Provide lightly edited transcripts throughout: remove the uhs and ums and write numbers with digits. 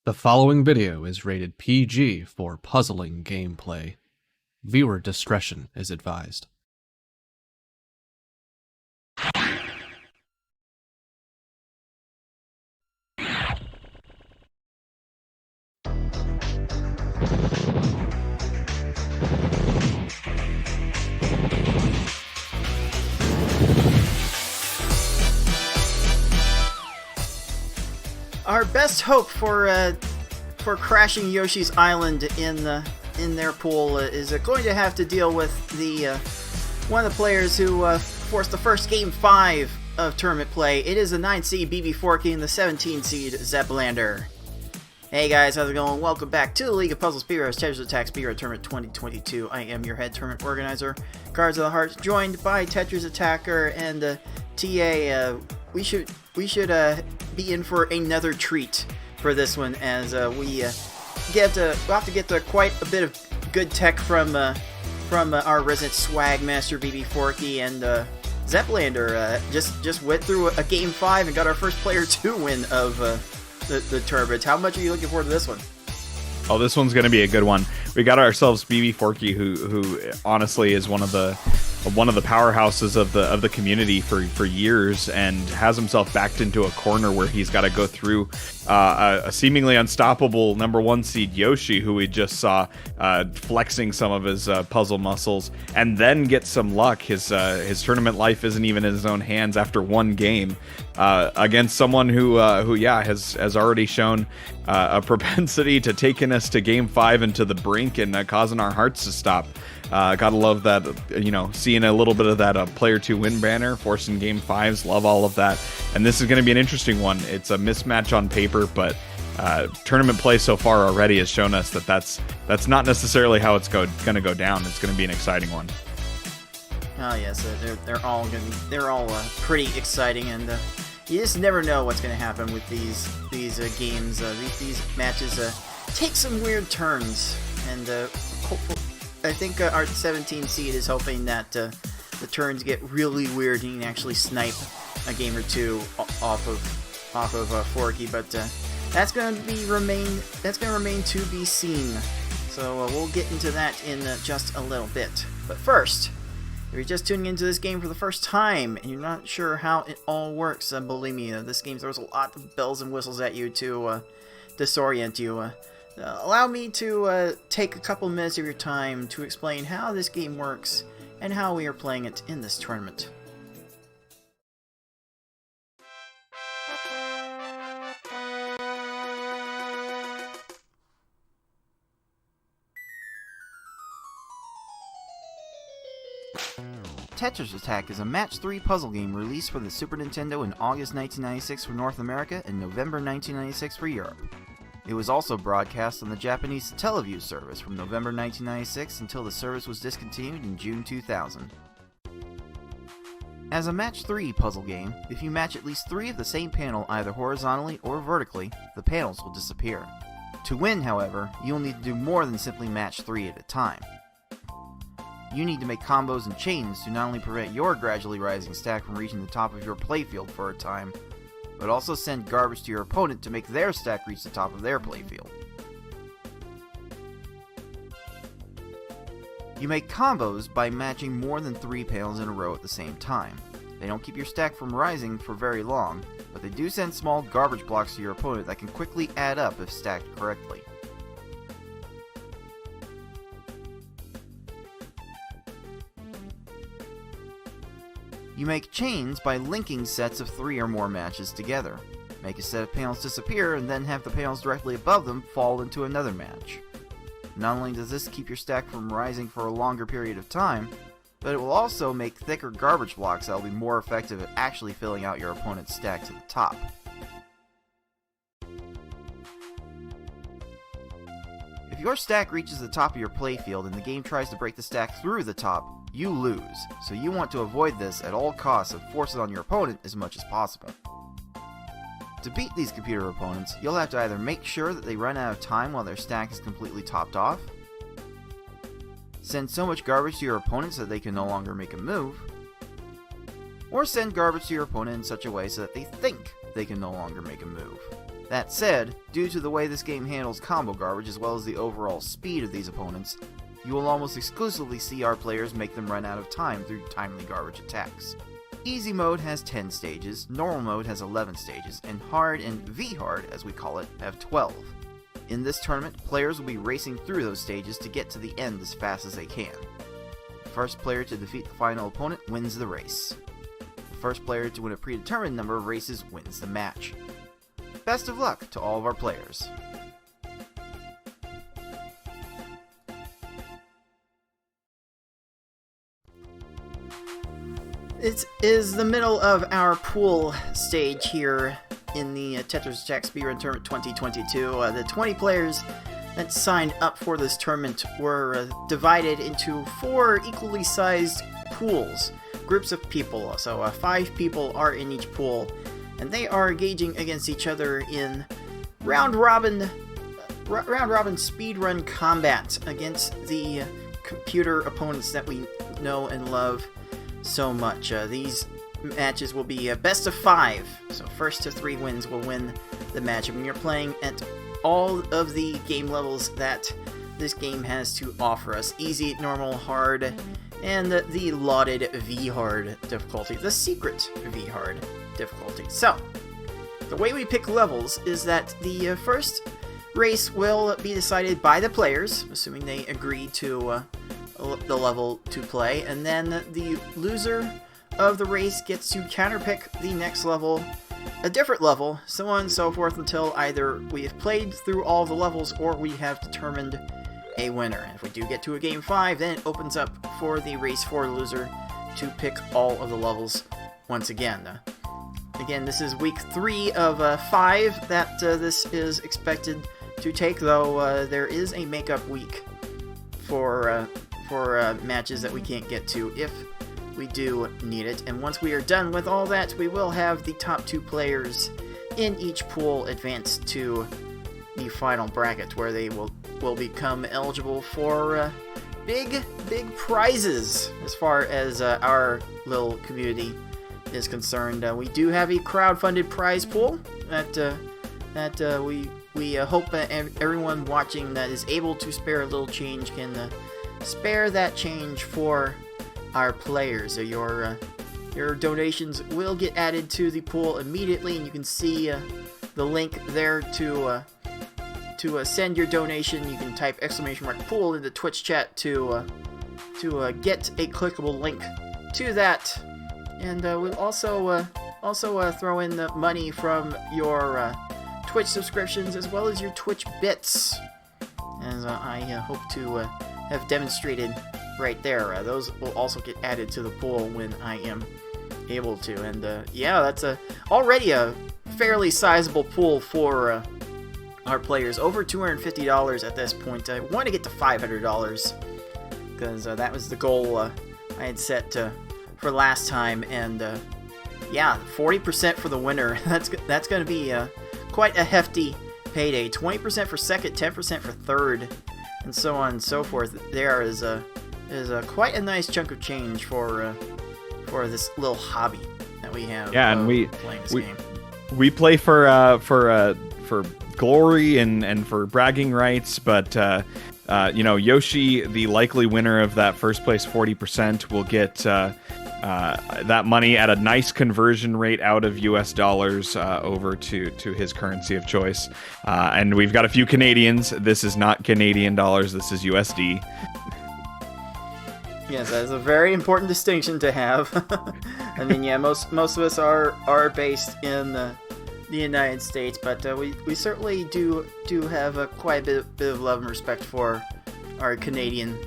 The following video is rated PG for puzzling gameplay. Viewer discretion is advised. Our best hope for crashing Yoshi's Island in their pool is going to have to deal with the one of the players who forced the first game 5 of tournament play. It is the 9 seed Bbforky and the 17 seed ZepLander. Hey guys, how's it going? Welcome back to the League of Puzzle Speedrunners Tetris Attack Speedrun Tournament 2022. I am your head tournament organizer, Cards of the Heart, joined by Tetris Attacker and TA. We should be in for another treat for this one, as we'll have to get quite a bit of good tech from our resident swag master Bbforky, and ZepLander just went through a game 5 and got our first player 2 win of the tournament. How much are you looking forward to this one? Oh, this one's going to be a good one. We got ourselves Bbforky, who honestly is one of the powerhouses of the community for years, and has himself backed into a corner where he's got to go through a seemingly unstoppable #1 seed Yoshi, who we just saw flexing some of his puzzle muscles, and then get some luck. His tournament life isn't even in his own hands after one game against someone who has already shown a propensity to taking us to game 5 and to the brink, and causing our hearts to stop. Gotta love that, seeing a little bit of that player 2 win banner, forcing game 5s, love all of that. And this is going to be an interesting one. It's a mismatch on paper, but tournament play so far already has shown us that that's not necessarily how it's going to go down. It's going to be an exciting one. Oh yes, they're all pretty exciting, and you just never know what's going to happen with these games. These matches take some weird turns, and I think our 17 seed is hoping that the turns get really weird and you can actually snipe a game or two off of Forky, but that's going to remain to be seen. So we'll get into that in just a little bit. But first, if you're just tuning into this game for the first time and you're not sure how it all works, believe me, this game throws a lot of bells and whistles at you to disorient you. Allow me to take a couple minutes of your time to explain how this game works and how we are playing it in this tournament. Tetris Attack is a match 3 puzzle game released for the Super Nintendo in August 1996 for North America and November 1996 for Europe. It was also broadcast on the Japanese Teleview service from November 1996 until the service was discontinued in June 2000. As a match 3 puzzle game, if you match at least 3 of the same panel either horizontally or vertically, the panels will disappear. To win, however, you'll need to do more than simply match 3 at a time. You need to make combos and chains to not only prevent your gradually rising stack from reaching the top of your playfield for a time, but also send garbage to your opponent to make their stack reach the top of their playfield. You make combos by matching more than 3 panels in a row at the same time. They don't keep your stack from rising for very long, but they do send small garbage blocks to your opponent that can quickly add up if stacked correctly. You make chains by linking sets of 3 or more matches together. Make a set of panels disappear and then have the panels directly above them fall into another match. Not only does this keep your stack from rising for a longer period of time, but it will also make thicker garbage blocks that will be more effective at actually filling out your opponent's stack to the top. If your stack reaches the top of your playfield and the game tries to break the stack through the top, you lose, so you want to avoid this at all costs and force it on your opponent as much as possible. To beat these computer opponents, you'll have to either make sure that they run out of time while their stack is completely topped off, send so much garbage to your opponents that they can no longer make a move, or send garbage to your opponent in such a way so that they think they can no longer make a move. That said, due to the way this game handles combo garbage as well as the overall speed of these opponents, you will almost exclusively see our players make them run out of time through timely garbage attacks. Easy mode has 10 stages, normal mode has 11 stages, and hard and V-hard, as we call it, have 12. In this tournament, players will be racing through those stages to get to the end as fast as they can. The first player to defeat the final opponent wins the race. The first player to win a predetermined number of races wins the match. Best of luck to all of our players. It is the middle of our pool stage here in the Tetris Attack Speedrun Tournament 2022. The 20 players that signed up for this tournament were divided into 4 equally sized pools, groups of people. So 5 people are in each pool, and they are engaging against each other in round robin speedrun combat against the computer opponents that we know and love so much. These matches will be best of 5, so first to 3 wins will win the match. And when you're playing at all of the game levels that this game has to offer us, easy, normal, hard, and the lauded V-hard difficulty, the secret V-hard difficulty. So, the way we pick levels is that the first race will be decided by the players, assuming they agree to the level to play, and then the loser of the race gets to counterpick the next level, a different level, so on and so forth until either we have played through all the levels or we have determined a winner. And if we do get to a game 5, then it opens up for the race 4 loser to pick all of the levels once again. Again, this is week 3 of 5 that this is expected to take, though there is a makeup week for matches that we can't get to if we do need it. And once we are done with all that, we will have the top 2 players in each pool advance to the final bracket, where they will become eligible for big prizes as far as our little community is concerned. We do have a crowd-funded prize pool that we hope everyone watching that is able to spare a little change can spare that change for our players. Your donations will get added to the pool immediately, and you can see the link there to send your donation. You can type !pool in the Twitch chat to get a clickable link to that, and we'll also throw in the money from your Twitch subscriptions as well as your Twitch bits, as I hope to have demonstrated right there. Those will also get added to the pool when I am able to. And yeah, that's already a fairly sizable pool for our players. Over $250 at this point. I want to get to $500 because that was the goal I had set for last time. And yeah, 40% for the winner. That's going to be quite a hefty payday. 20% for second, 10% for third, and so on and so forth. There is quite a nice chunk of change for this little hobby that we have. Yeah, and playing this game. We play for glory and for bragging rights, but Yoshi, the likely winner of that first place 40%, will get that money at a nice conversion rate out of US dollars over to his currency of choice. And we've got a few Canadians. This is not Canadian dollars. This is USD. Yes, that is a very important distinction to have. I mean, yeah, most of us are based in the United States, but we certainly do have quite a bit of love and respect for our Canadian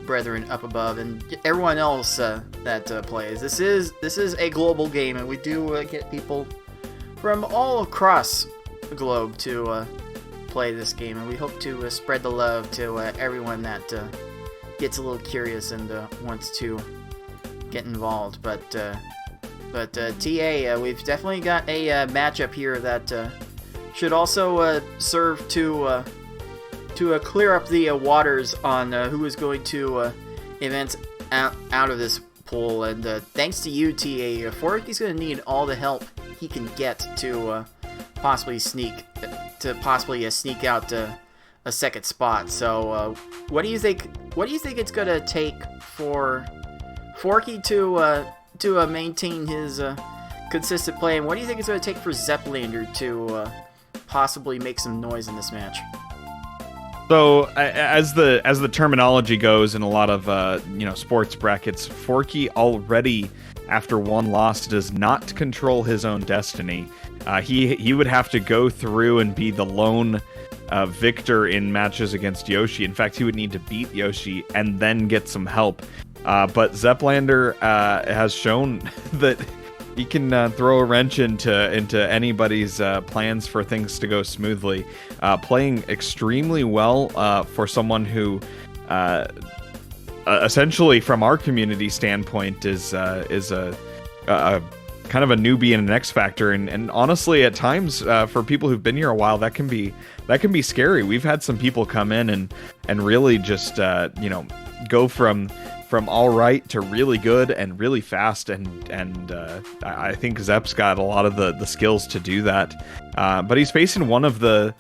brethren up above and everyone else that plays. This is a global game, and we do get people from all across the globe to play this game, and we hope to spread the love to everyone that gets a little curious and wants to get involved. But TA, we've definitely got a matchup here that should also serve to clear up the waters on who is going to advance out of this pool. And thanks to you, TA, Bbforky's going to need all the help he can get to possibly sneak out a second spot. So what do you think? What do you think it's gonna take for Forky to maintain his consistent play, and what do you think it's gonna take for ZepLander to possibly make some noise in this match? So as the terminology goes in a lot of sports brackets, Forky already after one loss does not control his own destiny. He would have to go through and be the lone victor in matches against Yoshi. In fact, he would need to beat Yoshi and then get some help. But ZepLander has shown that he can throw a wrench into anybody's plans for things to go smoothly. Playing extremely well for someone who, essentially, from our community standpoint, is a kind of a newbie and an X factor, and honestly, at times for people who've been here a while, that can be scary. We've had some people come in and really just go from all right to really good and really fast, and I think Zep's got a lot of the skills to do that. But he's facing one of the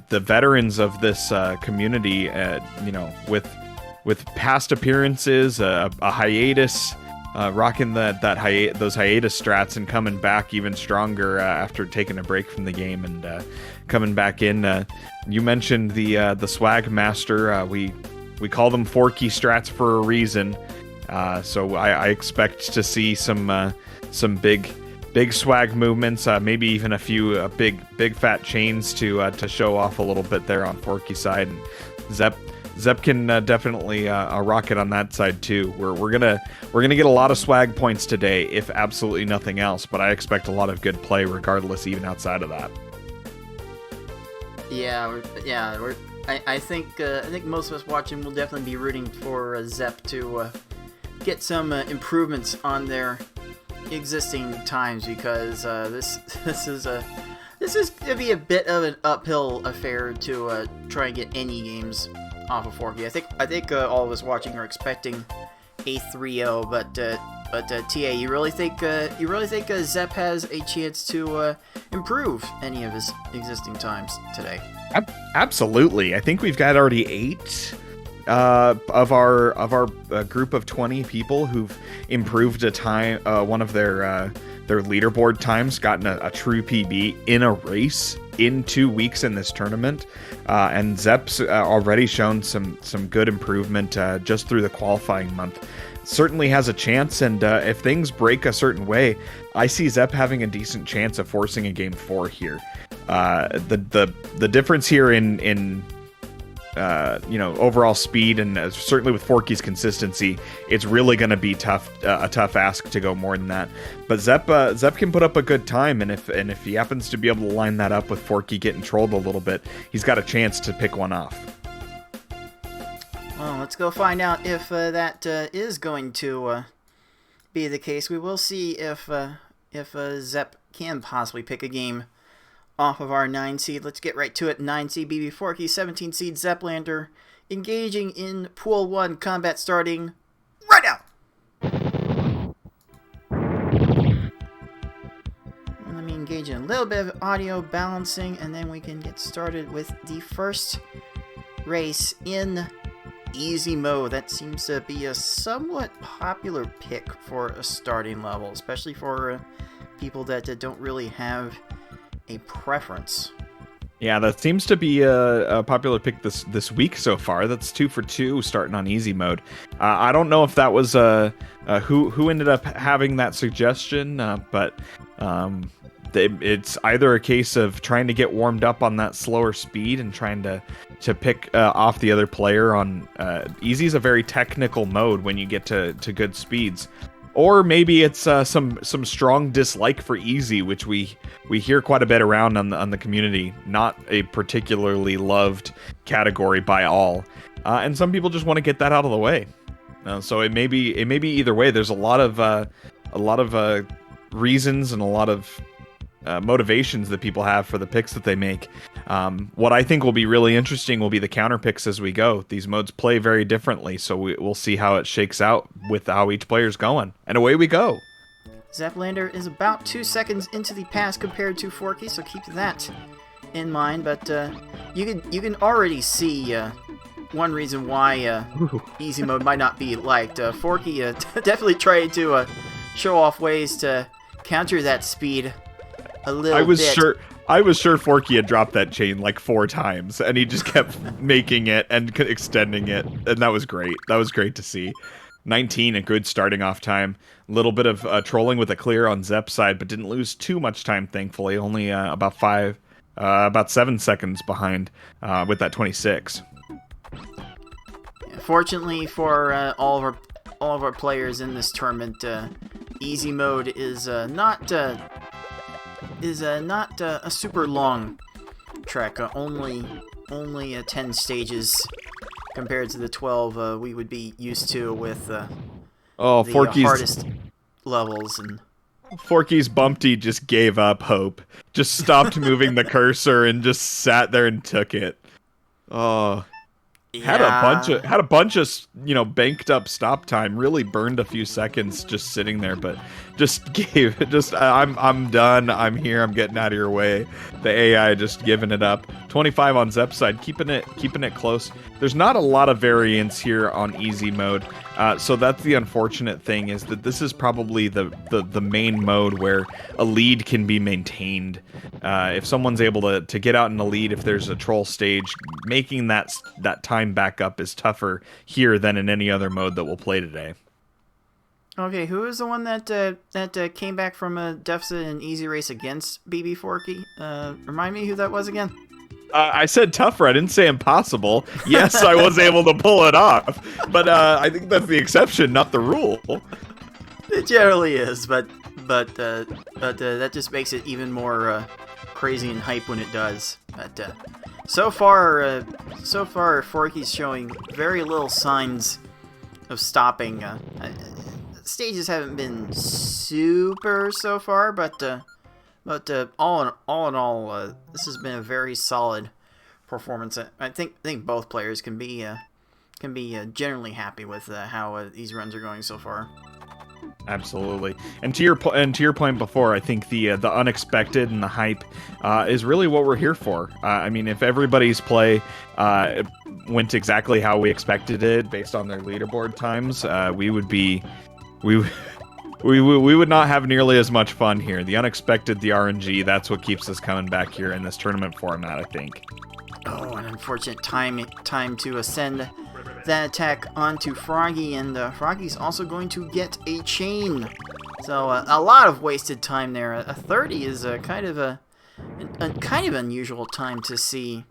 veterans of this community, with past appearances, a hiatus, rocking those hiatus strats and coming back even stronger after taking a break from the game and coming back in. You mentioned the swag master. We call them Forky strats for a reason. So I expect to see some big swag movements, maybe even a few big fat chains to show off a little bit there on Forky's side. And Zep can definitely rock it on that side too. We're gonna get a lot of swag points today, if absolutely nothing else. But I expect a lot of good play regardless, even outside of that. I think most of us watching will definitely be rooting for Zep to get some improvements on their existing times, because this is gonna be a bit of an uphill affair to try and get any games off of Forky. I think all of us watching are expecting a 3-0, but TA, you really think Zep has a chance to improve any of his existing times today? Absolutely. I think we've got already 8 of our group of 20 people who've improved a time, one of their leaderboard times, gotten a true PB in a race in 2 weeks in this tournament. And Zep's already shown some good improvement just through the qualifying month. Certainly has a chance, and if things break a certain way, I see Zep having a decent chance of forcing a game 4 here. The difference here in overall speed, and certainly with Forky's consistency, it's really going to be a tough ask to go more than that. But Zep can put up a good time, and if he happens to be able to line that up with Forky getting trolled a little bit, he's got a chance to pick one off. Well, let's go find out if that is going to be the case. We will see if Zep can possibly pick a game off of our 9 seed. Let's get right to it. 9 seed Bbforky, 17 seed ZepLander, engaging in Pool 1 combat starting right now. Let me engage in a little bit of audio balancing, and then we can get started with the first race in easy mode. That seems to be a somewhat popular pick for a starting level, especially for people that don't really have a preference. Yeah, that seems to be a popular pick this week so far. That's 2 for 2 starting on easy mode. I don't know if that was who ended up having that suggestion, but it's either a case of trying to get warmed up on that slower speed and trying to pick off the other player on easy is a very technical mode when you get to good speeds. Or maybe it's some strong dislike for easy, which we hear quite a bit around on the community. Not a particularly loved category by all, and some people just want to get that out of the way. So it may be either way. There's a lot of reasons and a lot of motivations that people have for the picks that they make. What I think will be really interesting will be the counter picks as we go. These modes play very differently, so we'll see how it shakes out with how each player's going. And away we go. ZepLander is about 2 seconds into the pass compared to Forky, so keep that in mind. But you can already see one reason why easy mode might not be liked. Forky definitely tried to show off ways to counter that speed a little bit. I was sure Forky had dropped that chain like 4 times, and he just kept making it and extending it, and that was great. That was great to see. 19, a good starting off time. A little bit of trolling with a clear on Zep's side, but didn't lose too much time, thankfully. Only about 7 seconds behind with that 26. Fortunately for all of our players in this tournament, easy mode is not a super long trek. Only 10 stages compared to the 12 we would be used to with the hardest levels. And Forky's Bumpty just gave up hope. Just stopped moving the cursor and just sat there and took it. Oh. Had a bunch of banked up stop time. Really burned a few seconds just sitting there, but I'm done. I'm here. I'm getting out of your way. The AI just giving it up. 25 on Zep's side, keeping it close. There's not a lot of variance here on easy mode, so that's the unfortunate thing, is that this is probably the main mode where a lead can be maintained. If someone's able to get out in a lead, if there's a troll stage, making that time back up is tougher here than in any other mode that we'll play today. Okay, who is the one that came back from a deficit in easy race against Bbforky? Remind me who that was again. I said tougher. I didn't say impossible. Yes, I was able to pull it off, but I think that's the exception, not the rule. It generally is, but that just makes it even more crazy and hype when it does. But so far, Forky's showing very little signs of stopping. Stages haven't been super so far, but all in all, this has been a very solid performance. I think both players can be generally happy with how these runs are going so far. Absolutely, and to your point before, I think the unexpected and the hype is really what we're here for. I mean, if everybody's play went exactly how we expected it based on their leaderboard times, we would not have nearly as much fun here. The unexpected, the RNG, that's what keeps us coming back here in this tournament format, I think. Oh, an unfortunate time to ascend that attack onto Froggy, and Froggy's also going to get a chain. So a lot of wasted time there. A 30 is a kind of unusual time to see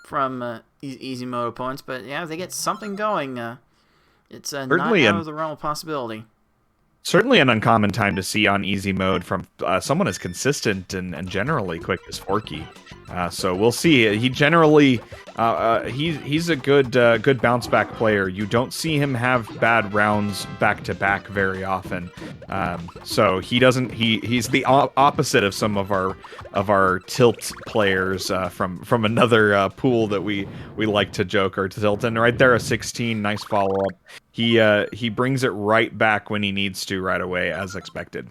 from easy mode opponents, but yeah, if they get something going, it's not out of the realm of possibility. Certainly an uncommon time to see on easy mode from someone as consistent and generally quick as Forky. So we'll see. He generally he's a good bounce back player. You don't see him have bad rounds back to back very often. So he doesn't. He's the opposite of some of our tilt players from another pool that we like to joke or tilt. And right there, a 16, nice follow up. He brings it right back when he needs to right away, as expected.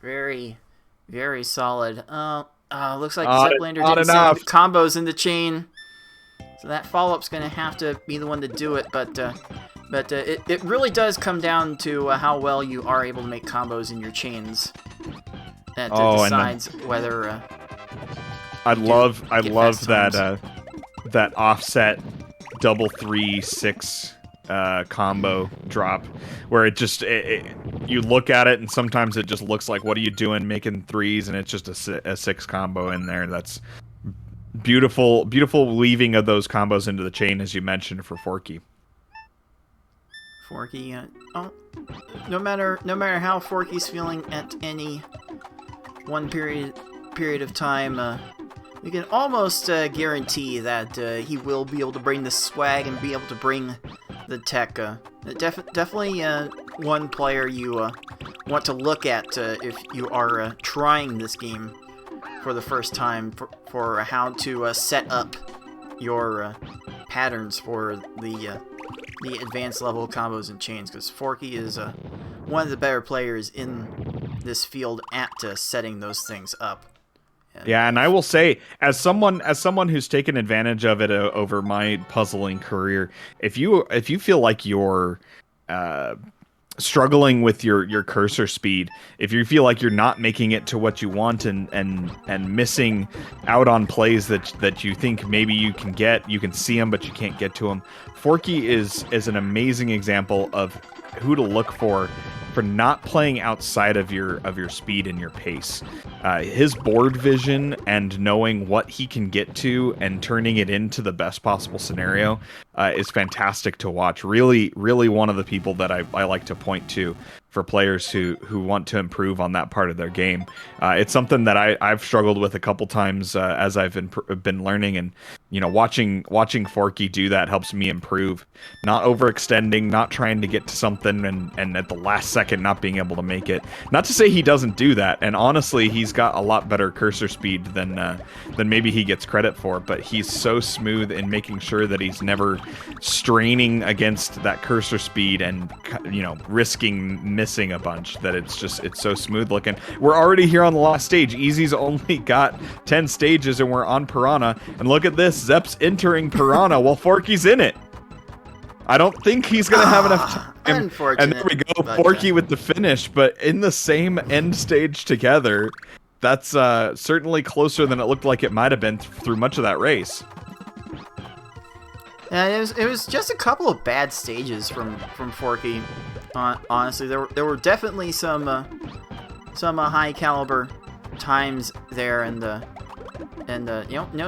Very, very solid. Looks like ZepLander didn't send combos in the chain, so that follow-up's going to have to be the one to do it. But it really does come down to how well you are able to make combos in your chains. That decides whether. I love that offset double 3-6 combo drop, where you look at it and sometimes it just looks like, what are you doing making threes, and it's just a 6 combo in there. That's beautiful weaving of those combos into the chain, as you mentioned, for Forky. Forky, no matter how Forky's feeling at any one period of time, we can almost guarantee that he will be able to bring the swag and be able to bring the tech. Definitely one player you want to look at if you are trying this game for the first time, for how to set up your patterns for the advanced level combos and chains, because Forky is one of the better players in this field at setting those things up. Yeah, and I will say, as someone who's taken advantage of it over my puzzling career, if you feel like you're struggling with your cursor speed, if you feel like you're not making it to what you want and missing out on plays that you think maybe you can see them but you can't get to them, Forky is an amazing example of who to look for not playing outside of your speed and your pace. His board vision and knowing what he can get to and turning it into the best possible scenario is fantastic to watch. Really, really one of the people that I like to point to for players who want to improve on that part of their game. It's something that I've struggled with a couple times as I've been learning, and watching Forky do that helps me improve. Not overextending, not trying to get to something and at the last second not being able to make it. Not to say he doesn't do that, and honestly, he's got a lot better cursor speed than maybe he gets credit for, but he's so smooth in making sure that he's never straining against that cursor speed and risking missing a bunch, that it's so smooth looking. We're already here on the last stage. Easy's only got 10 stages and we're on Piranha, and look at this, Zep's entering Piranha while Forky's in it. I don't think he's gonna have enough time. Unfortunate. And there we go, Forky with the finish, but in the same end stage together. That's certainly closer than it looked like it might have been through much of that race. Yeah, it was just a couple of bad stages from Forky. Honestly, there were definitely some high caliber times there, and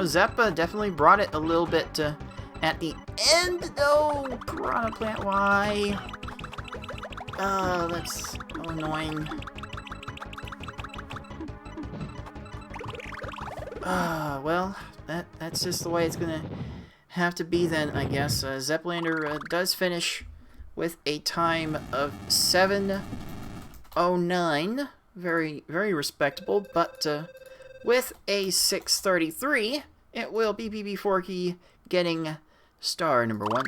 Zep definitely brought it a little bit at the end, though. Piranha Plant, why? Oh, that's so annoying. Well, that's just the way it's gonna have to be then, I guess. ZepLander does finish with a time of 7:09, very, very respectable, but with a 6:33, it will be Bbforky getting star number 1.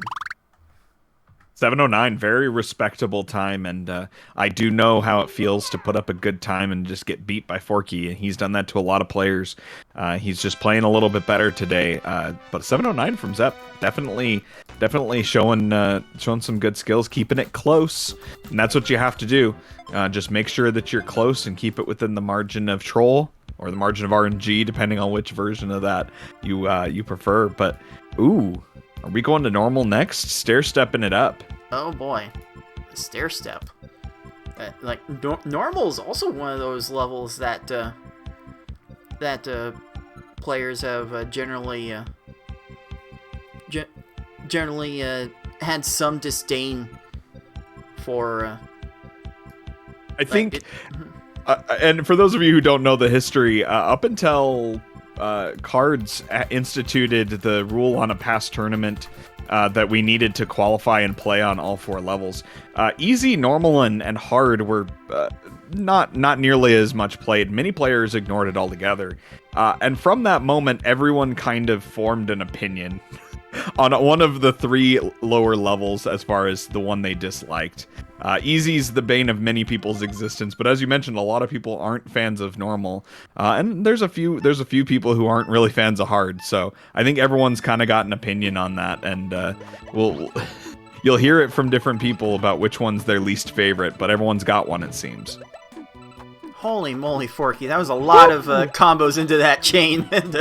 7:09, very respectable time, and I do know how it feels to put up a good time and just get beat by Forky, and he's done that to a lot of players. He's just playing a little bit better today, but 7:09 from Zep, definitely showing some good skills, keeping it close, and that's what you have to do. Just make sure that you're close and keep it within the margin of troll or the margin of RNG, depending on which version of that you prefer. But ooh. Are we going to normal next? Stair-stepping it up. Oh boy. Stair step. Normal is also one of those levels that players have generally had some disdain for. I think, and for those of you who don't know the history, up until Cards instituted the rule on a past tournament that we needed to qualify and play on all 4 levels. Easy, normal, and hard were not nearly as much played. Many players ignored it altogether. And from that moment, everyone kind of formed an opinion on one of the 3 lower levels as far as the one they disliked. Easy's the bane of many people's existence, but as you mentioned, a lot of people aren't fans of normal, and there's a few people who aren't really fans of hard. So I think everyone's kind of got an opinion on that, and you'll hear it from different people about which one's their least favorite, but everyone's got one, it seems. Holy moly, Forky! That was a lot of combos into that chain, and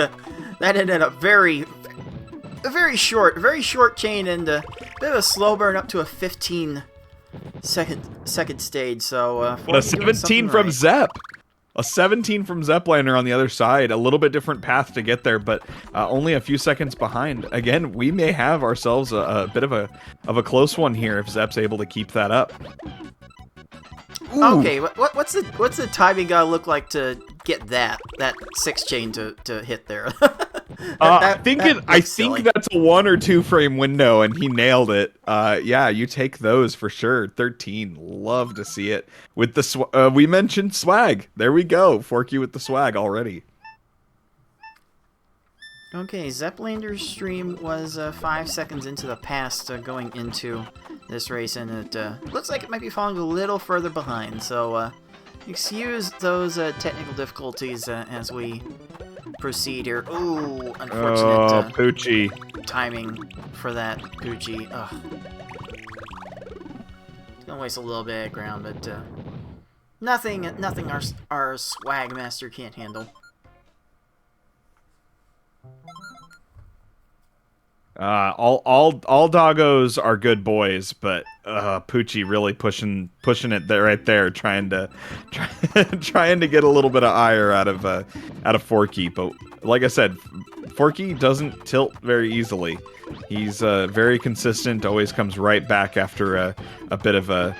that ended up very short chain, and a bit of a slow burn up to a 15. Second stage, so a 17 from Zep. A 17 from ZepLander on the other side. A little bit different path to get there, but only a few seconds behind. Again, we may have ourselves a bit of a close one here if Zep's able to keep that up. Ooh. Okay, what's the timing gotta look like to get that 6 chain to hit there? I think that's a 1 or 2 frame window, and he nailed it. Yeah, you take those for sure. 13, love to see it with the we mentioned swag. There we go, Forky with the swag already. Okay, ZepLander's stream was 5 seconds into the past going into this race, and it looks like it might be falling a little further behind. So excuse those technical difficulties as we proceed here. Ooh, unfortunate Oh, Poochie. timing for that Poochie. Ugh. It's gonna waste a little bit of ground, but nothing our swag master can't handle. All doggos are good boys, but Poochie really pushing it there, right there, trying to get a little bit of ire out of Forky. But like I said, Forky doesn't tilt very easily. He's very consistent. Always comes right back after a bit of a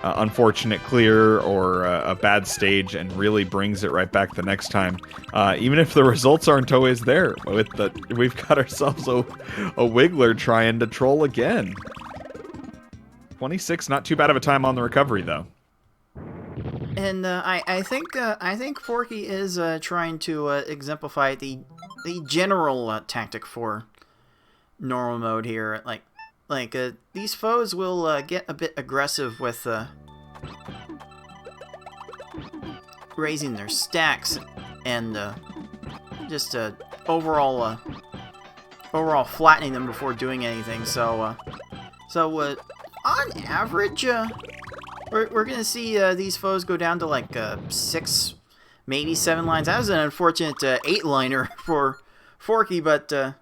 unfortunate clear or a bad stage, and really brings it right back the next time, even if the results aren't always there. We've got ourselves a Wiggler trying to troll again. 26, not too bad of a time on the recovery though. And I think Forky is trying to exemplify the general tactic for normal mode here. Like these foes will get a bit aggressive with raising their stacks and just overall flattening them before doing anything. So on average, we're gonna see these foes go down to like 6, maybe 7 lines. That was an unfortunate 8-liner for Forky, but the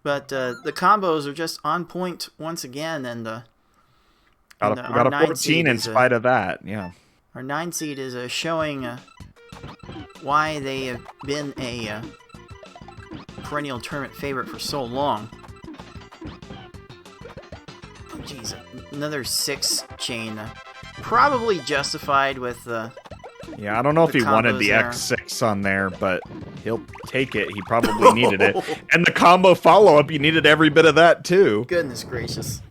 combos are just on point once again, and we got a 14 in spite of that. Yeah, our 9 seed is showing why they have been a perennial tournament favorite for so long. Oh, jeez, another 6 chain, probably justified with yeah, I don't know if he wanted the X6 on there, but he'll take it. He probably needed it. And the combo follow-up, you needed every bit of that, too. Goodness gracious.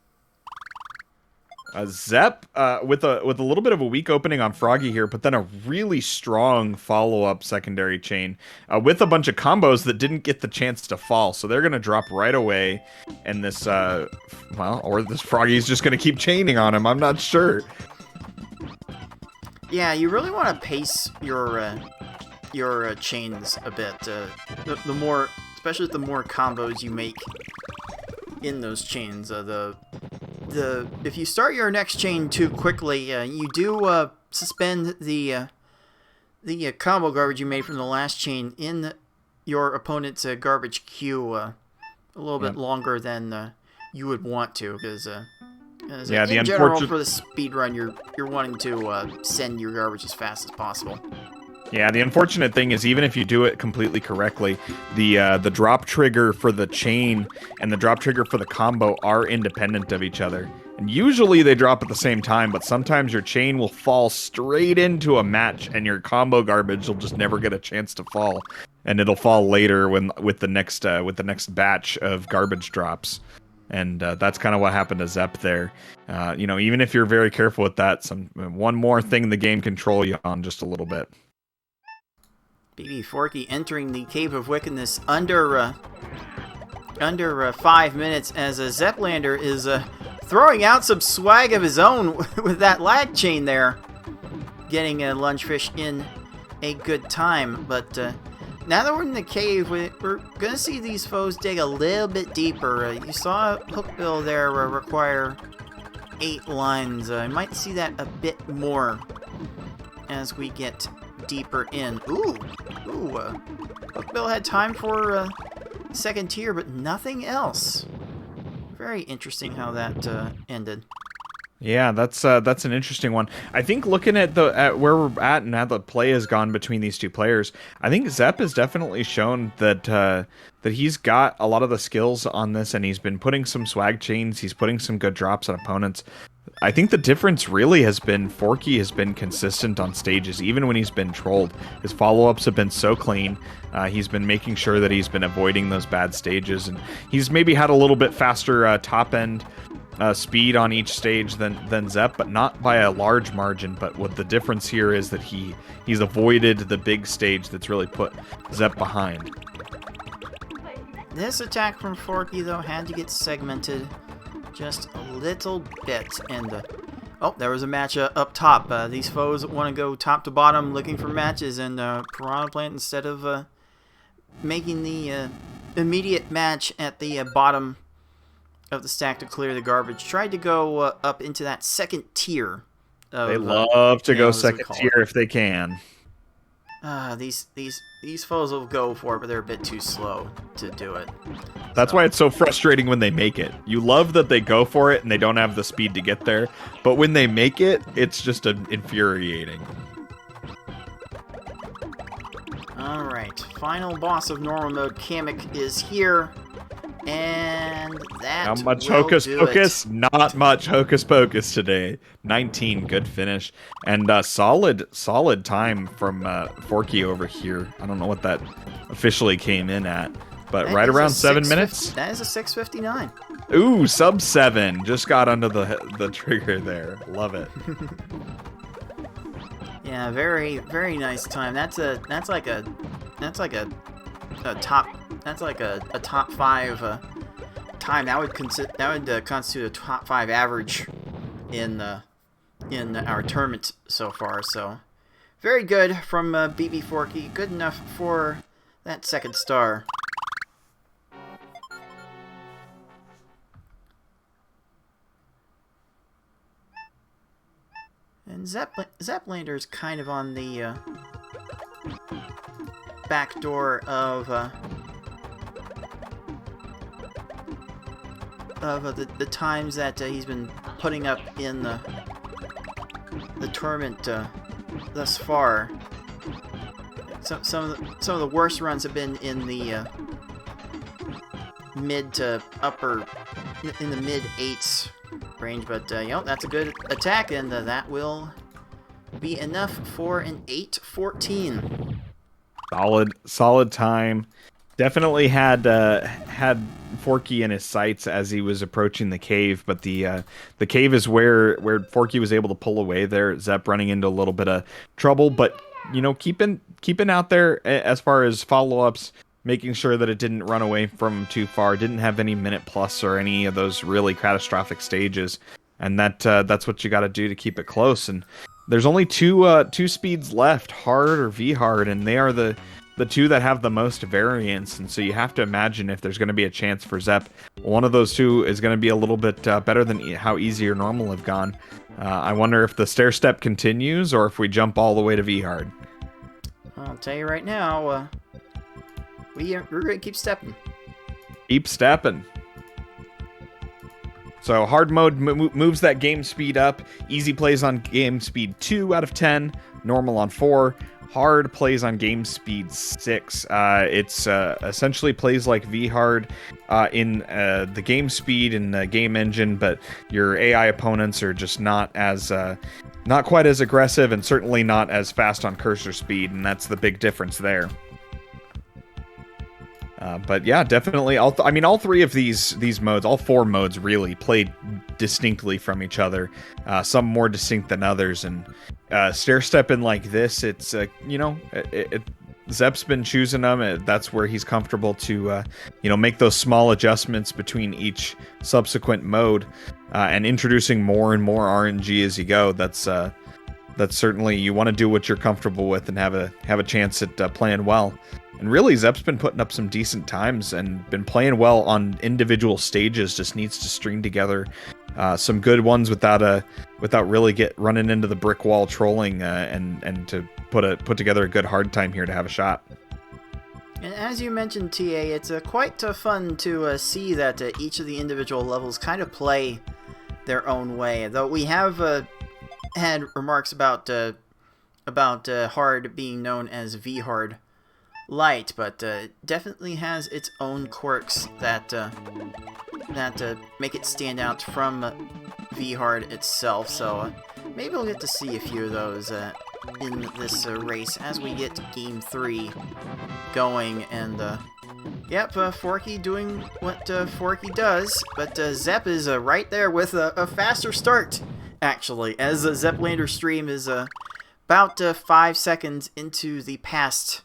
Zep, with a little bit of a weak opening on Froggy here, but then a really strong follow-up secondary chain with a bunch of combos that didn't get the chance to fall. So they're going to drop right away, and this, or this Froggy's just going to keep chaining on him. I'm not sure. Yeah, you really want to pace your chains a bit. The more, especially the more combos you make in those chains. If you start your next chain too quickly, you do suspend the combo garbage you made from the last chain in your opponent's garbage queue a little bit longer than you would want to, because yeah, in general, for the speedrun, you're wanting to send your garbage as fast as possible. Yeah, the unfortunate thing is, even if you do it completely correctly, the drop trigger for the chain and the drop trigger for the combo are independent of each other. And usually they drop at the same time, but sometimes your chain will fall straight into a match, and your combo garbage will just never get a chance to fall, and it'll fall later with the next batch of garbage drops. And that's kind of what happened to Zep there. Even if you're very careful with that, one more thing the game can troll you on just a little bit. Bbforky entering the Cave of Wickedness under 5 minutes, as ZepLander is throwing out some swag of his own with that lag chain there, getting a lungefish in a good time. But now that we're in the cave, we're going to see these foes dig a little bit deeper. You saw Hookbill there require 8 lines. I might see that a bit more as we get deeper in. Ooh, Hookbill had time for second tier, but nothing else. Very interesting how that ended. Yeah, that's an interesting one. I think looking at where we're at and how the play has gone between these two players, I think Zep has definitely shown that he's got a lot of the skills on this, and he's been putting some swag chains. He's putting some good drops on opponents. I think the difference really has been Forky has been consistent on stages, even when he's been trolled. His follow-ups have been so clean. He's been making sure that he's been avoiding those bad stages, and he's maybe had a little bit faster top-end speed on each stage than Zep, but not by a large margin. But what the difference here is that he's avoided the big stage that's really put Zep behind. This attack from Forky, though, had to get segmented just a little bit, and Oh, there was a match up top. These foes want to go top to bottom looking for matches, and Piranha Plant, instead of making the immediate match at the bottom of the stack to clear the garbage, tried to go up into that second tier. They love to go second tier if they can. These foes will go for it, but they're a bit too slow to do it. That's why it's so frustrating when they make it. You love that they go for it and they don't have the speed to get there, but when they make it, it's just infuriating. Alright, final boss of normal mode, Kamek, is here. And that How much will hocus do pocus? it. Not much hocus pocus today. 19, good finish. And solid time from Forky over here. I don't know what that officially came in at, but That right is around a 7 650 minutes. That is a 6:59. Ooh, sub 7. Just got under the trigger there. Love it. Yeah, very nice time. That's like a top. That's like a top 5 time. That would constitute a top 5 average in our tournament so far. So very good from Bbforky. Good enough for that second star. And ZepLander is kind of on the back door of the times that he's been putting up in the tournament thus far. Some of the worst runs have been in the mid to upper, in the mid 8s range, but that's a good attack, and that will be enough for an 8:14. Solid time. Definitely had Forky in his sights as he was approaching the cave, but the cave is where Forky was able to pull away there. Zep running into a little bit of trouble, but keeping out there as far as follow-ups, making sure that it didn't run away from him too far, didn't have any minute plus or any of those really catastrophic stages, and that's what you got to do to keep it close. And there's only two speeds left, hard or V hard, and they are the two that have the most variance. And so you have to imagine if there's going to be a chance for Zep, one of those two is going to be a little bit better than how easy or normal have gone. I wonder if the stair step continues or if we jump all the way to V hard. I'll tell you right now, we're going to keep stepping. Keep stepping. So hard mode moves that game speed up. Easy plays on game speed 2 out of 10. Normal on 4. Hard plays on game speed 6. It's essentially plays like V-Hard in the game speed and the game engine, but your AI opponents are just not quite as aggressive and certainly not as fast on cursor speed, and that's the big difference there. But yeah, definitely. All three of these modes, all 4 modes really, play distinctly from each other. Some more distinct than others. And stair stepping like this, it's Zep's been choosing them. That's where he's comfortable to make those small adjustments between each subsequent mode, and introducing more and more RNG as you go. That's certainly, you want to do what you're comfortable with and have a chance at playing well. And really, Zep's been putting up some decent times and been playing well on individual stages. Just needs to string together some good ones without really running into the brick wall trolling, and to put together a good hard time here to have a shot. And as you mentioned, TA, it's quite fun to see that each of the individual levels kind of play their own way. Though we have had remarks about hard being known as V-Hard Light, but definitely has its own quirks that make it stand out from V-Hard itself. So maybe we'll get to see a few of those in this race as we get Game 3 going. And Forky doing what Forky does, but Zep is right there with a faster start, actually, as the ZepLander stream is about 5 seconds into the past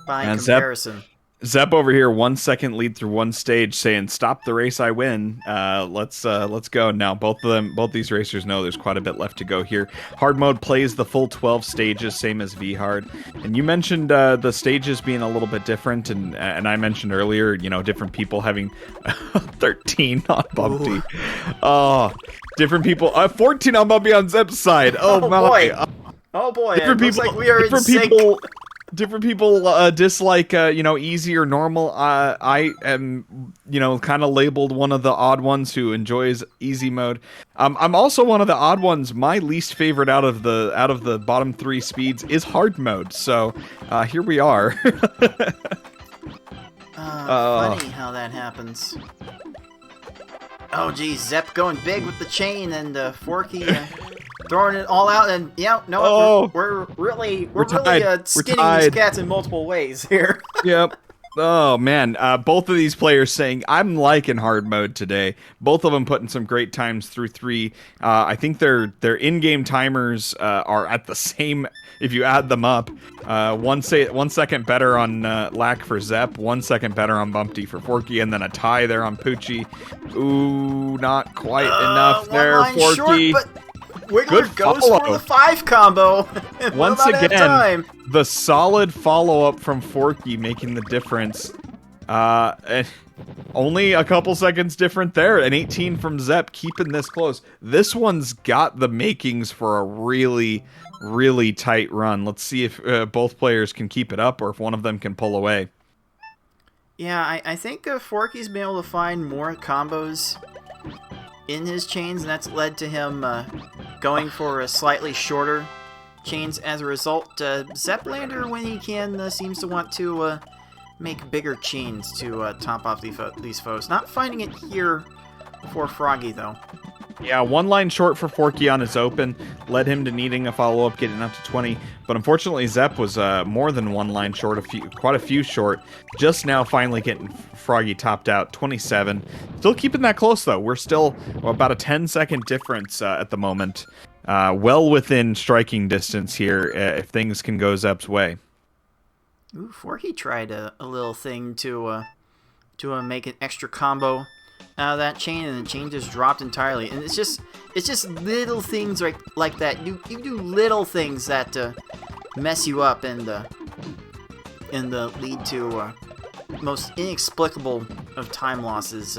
by comparison. Zep over here, 1 second lead through one stage, saying, "Stop the race, I win." Let's go now. Both these racers know there's quite a bit left to go here. Hard mode plays the full 12 stages, same as V Hard. And you mentioned the stages being a little bit different, and I mentioned earlier, different people having 13 on Bumpty. Oh, different people. 14 on Bumpty on Zep's side. Oh my. Boy. Oh boy. Different it looks people. like we are different in sync. people. Different people dislike, easy or normal. I am, kind of labeled one of the odd ones who enjoys easy mode. I'm also one of the odd ones. My least favorite out of the bottom 3 speeds is hard mode. So here we are. Funny how that happens. Oh geez, Zep going big with the chain, and Forky throwing it all out, and we're really skinning these cats in multiple ways here. Yep. Oh man, both of these players saying I'm liking hard mode today. Both of them putting some great times through 3. I think their in-game timers are at the same. If you add them up, 1 second better on Lack for Zep, 1 second better on Bumpty for Forky, and then a tie there on Poochie. Ooh, not quite enough there, Forky. Short, but Wiggler goes for the 5 combo. Once again, the solid follow-up from Forky making the difference. And only a couple seconds different there. An 18 from Zep, keeping this close. This one's got the makings for a really, really tight run. Let's see if both players can keep it up or if one of them can pull away. Yeah, I think Forky's been able to find more combos in his chains, and that's led to him going for a slightly shorter chains as a result. ZepLander, when he can, seems to want to make bigger chains to top off these foes. Not finding it here for Froggy, though. Yeah, 1 line short for Forky on his open, led him to needing a follow-up, getting up to 20. But unfortunately, Zep was more than 1 line short, quite a few short. Just now finally getting Froggy topped out, 27. Still keeping that close, though. We're still about a 10-second difference at the moment. Well within striking distance here, if things can go Zep's way. Ooh, Forky tried a little thing to make an extra combo out of that chain, and the chain just dropped entirely. And it's just little things like that. You do little things that mess you up and lead to most inexplicable of time losses.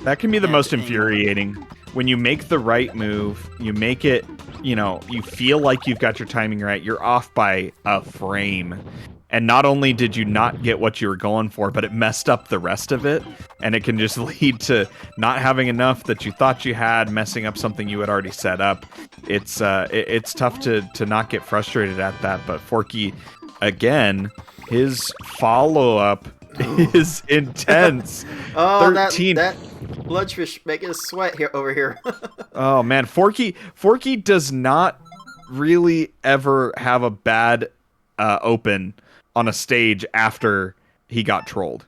That can be the most infuriating. When you make the right move, you make it, you feel like you've got your timing right. You're off by a frame. And not only did you not get what you were going for, but it messed up the rest of it. And it can just lead to not having enough that you thought you had, messing up something you had already set up. It's tough to not get frustrated at that. But Forky, again, his follow-up is intense. 13. that bloodfish making us sweat over here. Oh, man. Forky does not really ever have a bad open on a stage after he got trolled.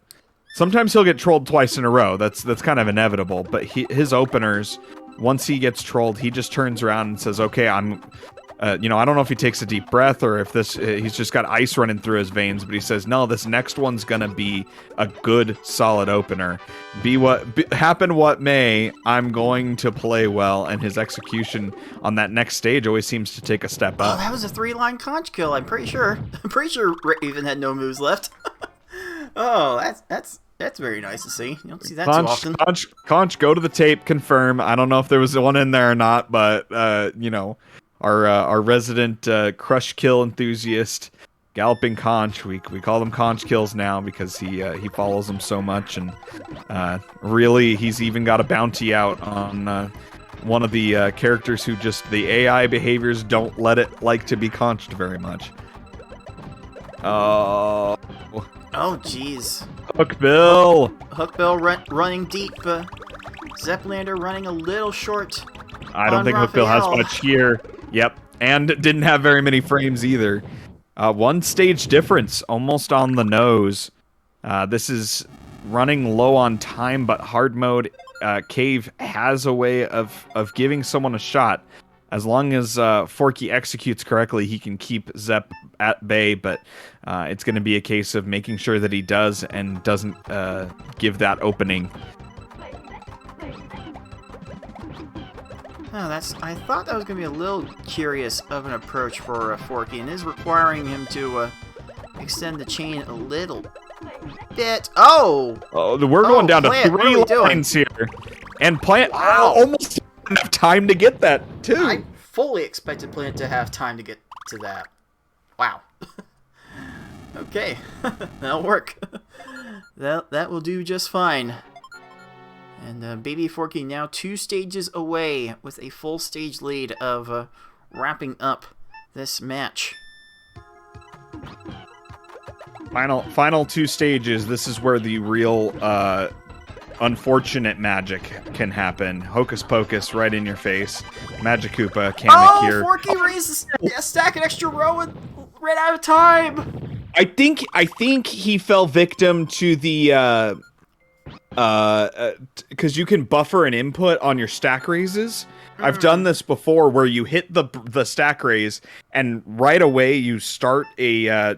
Sometimes he'll get trolled twice in a row. That's kind of inevitable. But his openers, once he gets trolled, he just turns around and says, "Okay, I'm." I don't know if he takes a deep breath or if he's just got ice running through his veins. But he says, "No, this next one's gonna be a good, solid opener. Happen what may, I'm going to play well." And his execution on that next stage always seems to take a step up. Oh, that was a 3-line conch kill. I'm pretty sure Raven had no moves left. Oh, that's very nice to see. You don't see that too often. Conch, go to the tape, confirm. I don't know if there was one in there or not, but our resident crush kill enthusiast, Galloping Conch. We call them Conch kills now because he follows them so much, and really he's even got a bounty out on one of the characters who just the AI behaviors don't let it like to be conched very much. Oh jeez. Hookbill running deep. ZepLander running a little short. I don't think Hookbill has much here. Yep, and didn't have very many frames either. 1 stage difference, almost on the nose. This is running low on time, but hard mode Cave has a way of giving someone a shot. as long as Forky executes correctly, he can keep Zep at bay, but it's going to be a case of making sure that he does and doesn't give that opening. Oh, I thought that was going to be a little curious of an approach for Forky, and is requiring him to extend the chain a little bit. Oh, we're going down Plant, to 3 lines here, and Plant almost enough time to get that too. I fully expected Plant to have time to get to that. Wow. Okay, that'll work. That will do just fine. And Bbforky now 2 stages away with a full stage lead of wrapping up this match. Final 2 stages. This is where the real unfortunate magic can happen. Hocus pocus right in your face. Magic Koopa, Kamek here. Forky raised a stack an extra row and ran out of time. I think he fell victim to the because you can buffer an input on your stack raises. I've done this before where you hit the stack raise and right away you start a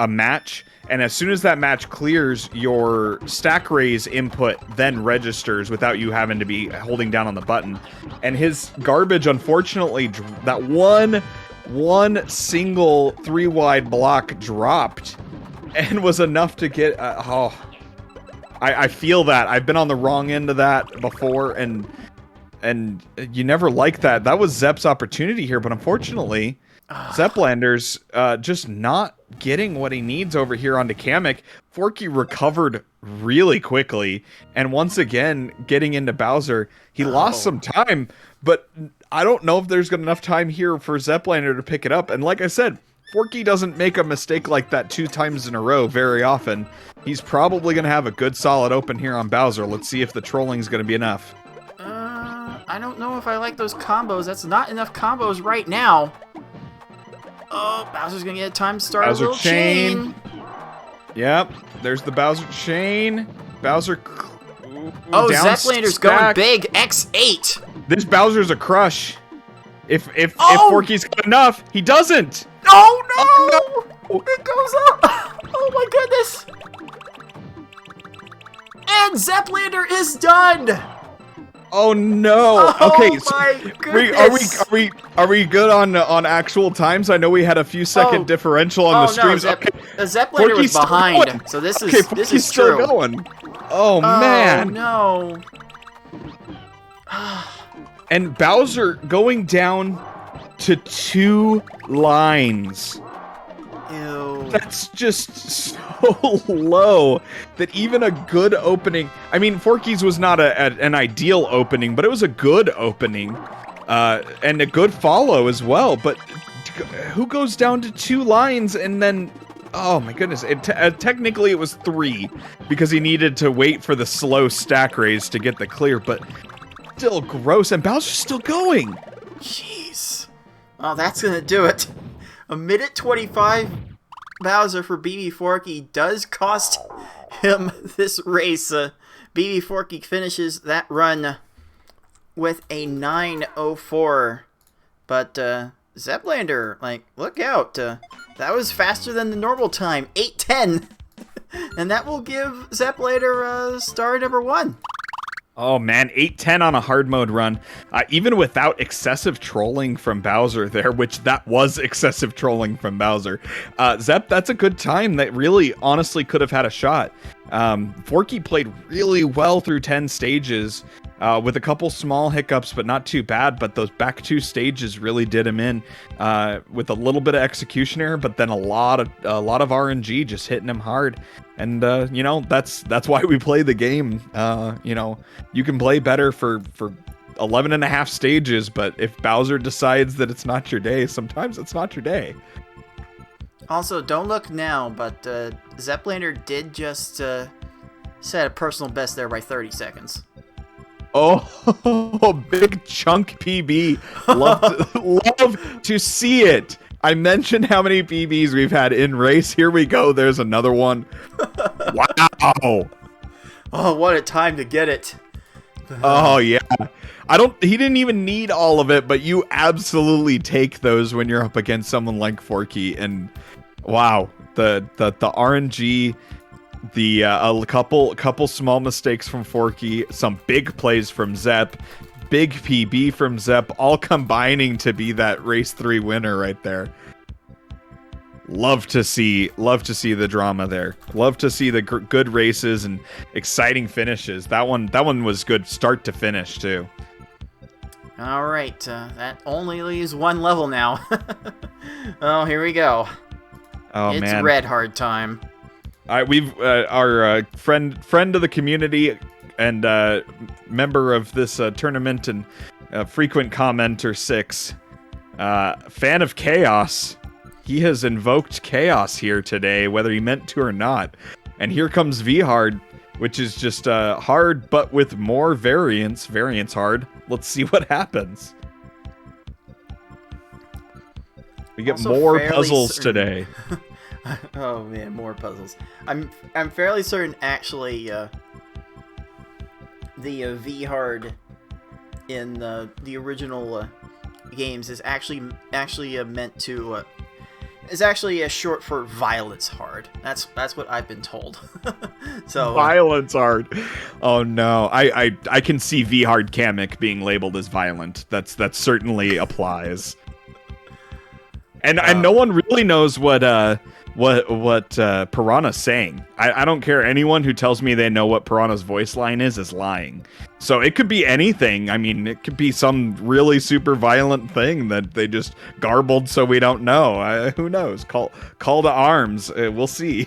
match, and as soon as that match clears, your stack raise input then registers without you having to be holding down on the button. And his garbage, unfortunately, that one single 3-wide block dropped and was enough to get I feel that. I've been on the wrong end of that before, and you never like that. That was Zep's opportunity here, but unfortunately, ZepLander's just not getting what he needs over here onto Kamek. Forky recovered really quickly, and once again, getting into Bowser, he lost some time, but I don't know if there's enough time here for ZepLander to pick it up. And like I said, Forky doesn't make a mistake like that 2 times in a row very often. He's probably going to have a good solid open here on Bowser. Let's see if the trolling is going to be enough. I don't know if I like those combos. That's not enough combos right now. Oh, Bowser's going to get time to start Bowser a little chain. Yep, there's the Bowser chain. Bowser. Oh, ZepLander's going big. X8. This Bowser's a crush. If Forky's got enough, he doesn't. Oh no! It goes up. Oh my goodness! And ZepLander is done. Oh no! Oh, okay, so my goodness. are we good on actual times? I know we had a few second differential on the streams. No, ZepLander was behind, going. So this is Forky's this is still true. Going. Oh man! No. And Bowser going down to 2 lines. Ew. That's just so low that even a good opening... I mean, Forky's was not an ideal opening, but it was a good opening. And a good follow as well. But who goes down to 2 lines and then... Oh my goodness. Technically it was 3 because he needed to wait for the slow stack raise to get the clear, but still gross. And Bowser's still going. Jeez. Oh, that's going to do it. 1:25 Bowser for Bbforky does cost him this race. Bbforky finishes that run with a 9:04. But ZepLander, like, look out. That was faster than the normal time, 8:10. And that will give ZepLander star number 1. Oh man, 8:10 on a hard mode run. Even without excessive trolling from Bowser there, which that was excessive trolling from Bowser. Zep, that's a good time. That really, honestly, could have had a shot. Forky played really well through 10 stages, with a couple small hiccups, but not too bad. But those back 2 stages really did him in, with a little bit of execution error, but then a lot of RNG just hitting him hard. And that's why we play the game. You can play better for 11 and a half stages, but if Bowser decides that it's not your day, sometimes it's not your day. Also, don't look now, but ZepLander did just set a personal best there by 30 seconds. Oh, big chunk PB. Love to see it. I mentioned how many PBs we've had in race. Here we go. There's another one. Wow. Oh, what a time to get it. Oh yeah. He didn't even need all of it, but you absolutely take those when you're up against someone like Forky. And wow, the RNG, a couple small mistakes from Forky, some big plays from Zep, big PB from Zep, all combining to be that race 3 winner right there. Love to see the drama there. Love to see the good races and exciting finishes. That one was good start to finish too. All right, that only leaves one level now. Oh, here we go. Oh it's man, red hard time. We've our friend of the community and member of this tournament and frequent commenter 6, fan of chaos. He has invoked chaos here today, whether he meant to or not. And here comes V-Hard, which is just hard, but with more variance. Variance hard. Let's see what happens. We get Also more fairly puzzles certain- today. Oh man, more puzzles. I'm fairly certain actually the V-Hard in the original games is actually meant to is actually a short for violence hard. That's what I've been told. So Violence hard. Oh no. I can see V-Hard Kamek being labeled as violent. That certainly applies. And no one really knows what Piranha's saying. I don't care. Anyone who tells me they know what Piranha's voice line is lying. So it could be anything. I mean, it could be some really super violent thing that they just garbled so we don't know. Who knows? Call to arms. We'll see.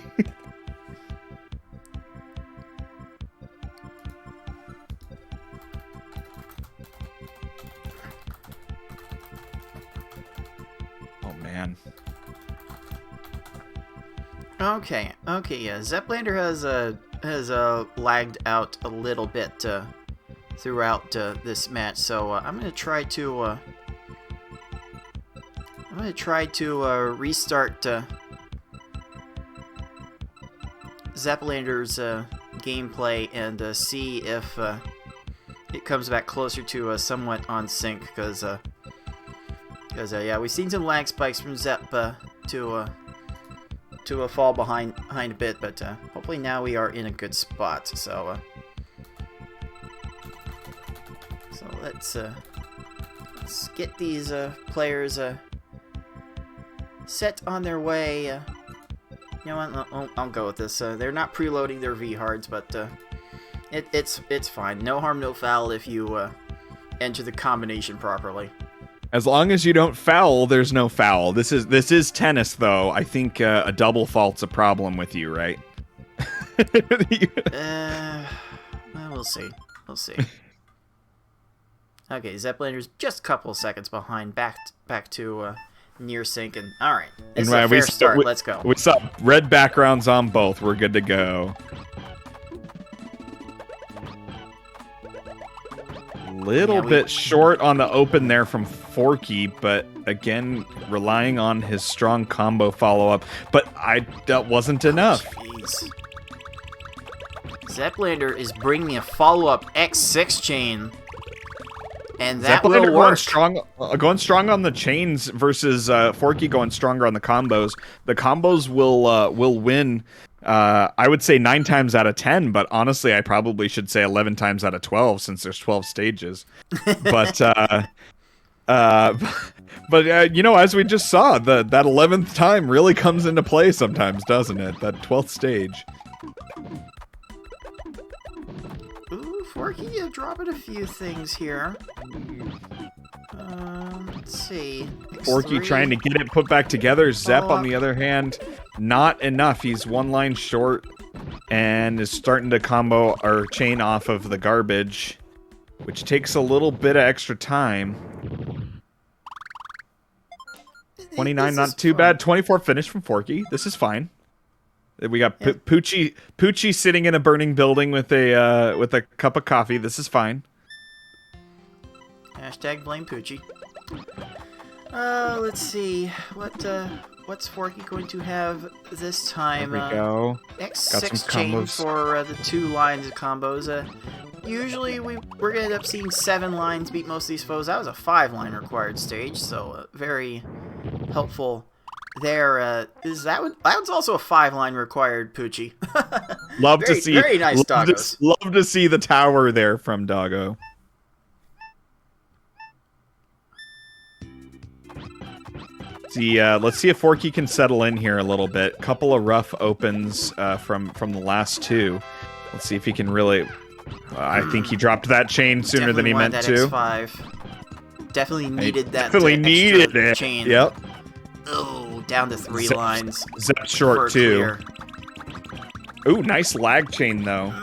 Oh man. Okay, yeah. ZepLander has lagged out a little bit throughout this match, so I'm gonna try to restart ZepLander's gameplay and see if it comes back closer to somewhat on sync, because yeah, we've seen some lag spikes from Zep to fall behind a bit, but hopefully now we are in a good spot. So let's get these players set on their way. You know what? I'll go with this. They're not preloading their V-Hards, but it's fine. No harm, no foul if you enter the combination properly. As long as you don't foul, there's no foul. This is tennis, though. I think a double fault's a problem with you, right? Well, we'll see. We'll see. Okay, ZepLander's just a couple of seconds behind, back to near sync, and all right. This is a fair start. Let's go. We saw red backgrounds on both. We're good to go. Little bit short on the open there from Forky, but again, relying on his strong combo follow-up. But that wasn't enough. Jeez. ZepLander is bringing a follow-up X6 chain, and that will work. Going strong on the chains versus Forky going stronger on the combos. The combos will win. I would say 9 times out of 10, but honestly, I probably should say 11 times out of 12 since there's 12 stages. But you know, as we just saw, that 11th time really comes into play sometimes, doesn't it? That 12th stage. Ooh, Forky dropping a few things here. Let's see. Forky trying to get it put back together. Zep, on the other hand, not enough. He's one line short and is starting to combo or chain off of the garbage, which takes a little bit of extra time. 29, not too bad. 24 finish from Forky. This is fine. We got Poochie sitting in a burning building with a cup of coffee. This is fine. Hashtag blame Poochie. Let's see. What's Forky going to have this time? There we go. X6 chain for the 2 lines of combos. usually we're gonna end up seeing 7 lines beat most of these foes. That was a 5-line required stage, so very helpful there. Is that one? That one's also a 5-line required, Poochie. Love to see. Very nice, Doggos. Love to see the tower there from Doggo. See, let's see if Forky can settle in here a little bit. Couple of rough opens from the last 2. Let's see if he can really. I think he dropped that chain sooner than he meant that to. X5. Definitely needed that. Definitely needed it. Chain. Yep. Oh, down to 3 lines. Zep short too. Clear. Ooh, nice lag chain though.